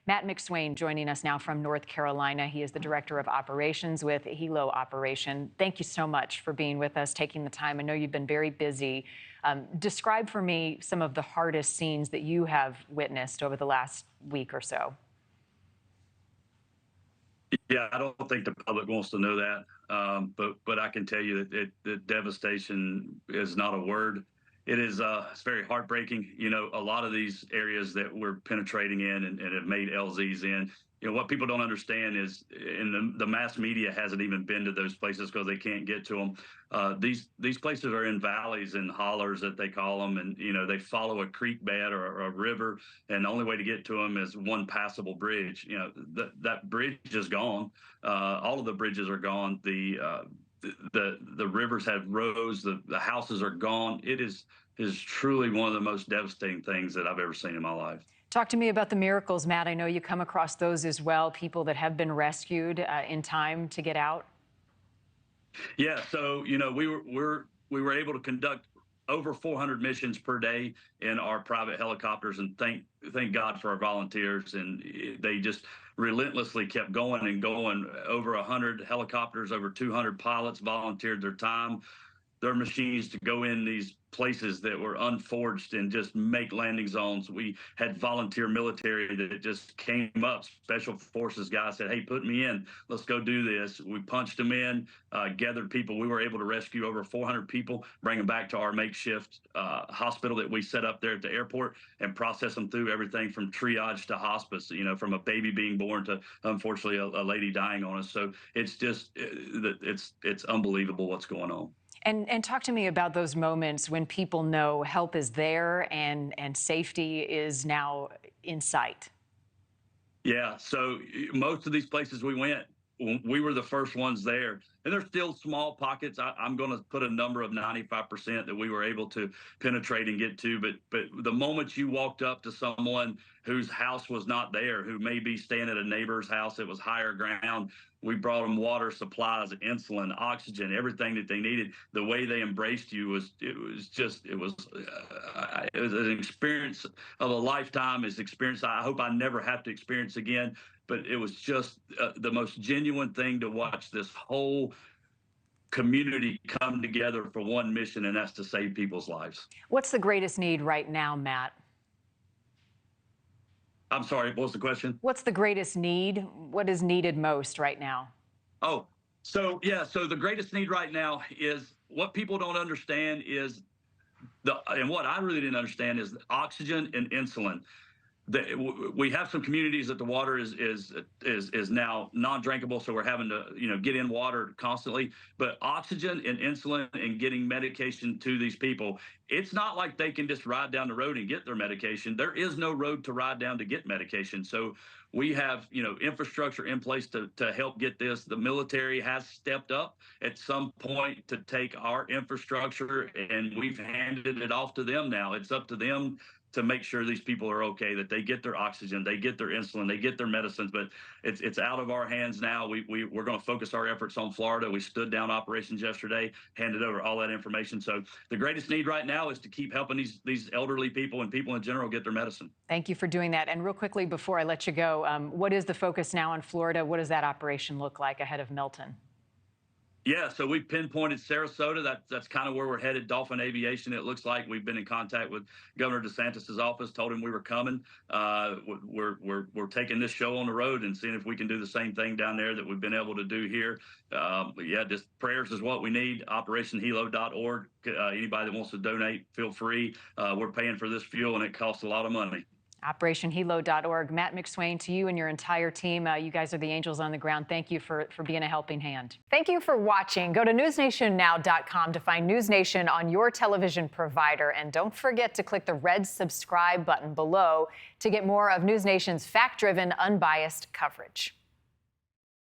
Matt McSwain joining us now from North Carolina. He is the Director of Operations with Helo Operation. Thank you so much for being with us, taking the time. I know you've been very busy. Describe for me some of the hardest scenes that you have witnessed over the last week or so. Yeah, I don't think the public wants to know that, but I can tell you that the devastation is not a word. It is it's very heartbreaking. You know, a lot of these areas that we're penetrating in and have made LZs in. You know, what people don't understand is, and the mass media hasn't even been to those places because they can't get to them. These places are in valleys and hollers that they call them, and you know they follow a creek bed or a river, and the only way to get to them is one passable bridge. You know that bridge is gone. All of the bridges are gone. The rivers have rose. The houses are gone. It is truly one of the most devastating things that I've ever seen in my life. Talk to me about the miracles, Matt. I know you come across those as well, people that have been rescued in time to get out. Yeah, so you know we were able to conduct over 400 missions per day in our private helicopters, and thank God for our volunteers, and they just relentlessly kept going and going. Over 100 helicopters, over 200 pilots volunteered their time, their machines to go in these places that were unforged and just make landing zones. We had volunteer military that just came up, special forces guys said, hey, put me in, let's go do this. We punched them in, gathered people. We were able to rescue over 400 people, bring them back to our makeshift hospital that we set up there at the airport, and process them through everything from triage to hospice, you know, from a baby being born to, unfortunately, a lady dying on us. So it's just, it's unbelievable what's going on. And talk to me about those moments when people know help is there and safety is now in sight. Yeah, so most of these places we went, we were the first ones there. And there's still small pockets. I'm going to put a number of 95% that we were able to penetrate and get to. But the moment you walked up to someone whose house was not there, who may be staying at a neighbor's house that was higher ground, we brought them water, supplies, insulin, oxygen, everything that they needed. The way they embraced you was an experience of a lifetime. It's experience I hope I never have to experience again. But it was just the most genuine thing to watch this whole community come together for one mission, and that's to save people's lives. What's the greatest need right now, Matt? I'm sorry, what was the question? What's the greatest need? What is needed most right now? Oh, so yeah, so the greatest need right now is, what people don't understand is and what I really didn't understand is oxygen and insulin. We have some communities that the water is now non-drinkable, so we're having to get in water constantly. But oxygen and insulin and getting medication to these people, it's not like they can just ride down the road and get their medication. There is no road to ride down to get medication. So we have infrastructure in place to help get this. The military has stepped up at some point to take our infrastructure, and we've handed it off to them now. It's up to them to make sure these people are okay, that they get their oxygen, they get their insulin, they get their medicines. But it's out of our hands now. We're going to focus our efforts on Florida. We stood down operations yesterday, handed over all that information. So the greatest need right now is to keep helping these elderly people and people in general get their medicine. Thank you for doing that. And real quickly, before I let you go, what is the focus now on Florida? What does that operation look like ahead of Milton? Yeah, so we pinpointed Sarasota. That's kind of where we're headed. Dolphin Aviation, it looks like. We've been in contact with Governor DeSantis' office, told him we were coming. We're taking this show on the road and seeing if we can do the same thing down there that we've been able to do here. But yeah, just prayers is what we need. OperationHelo.org. Anybody that wants to donate, feel free. We're paying for this fuel, and it costs a lot of money. OperationHelo.org. Matt McSwain, to you and your entire team, you guys are the angels on the ground. Thank you for being a helping hand. Thank you for watching. Go to NewsNationNow.com to find NewsNation on your television provider. And don't forget to click the red subscribe button below to get more of NewsNation's fact-driven, unbiased coverage.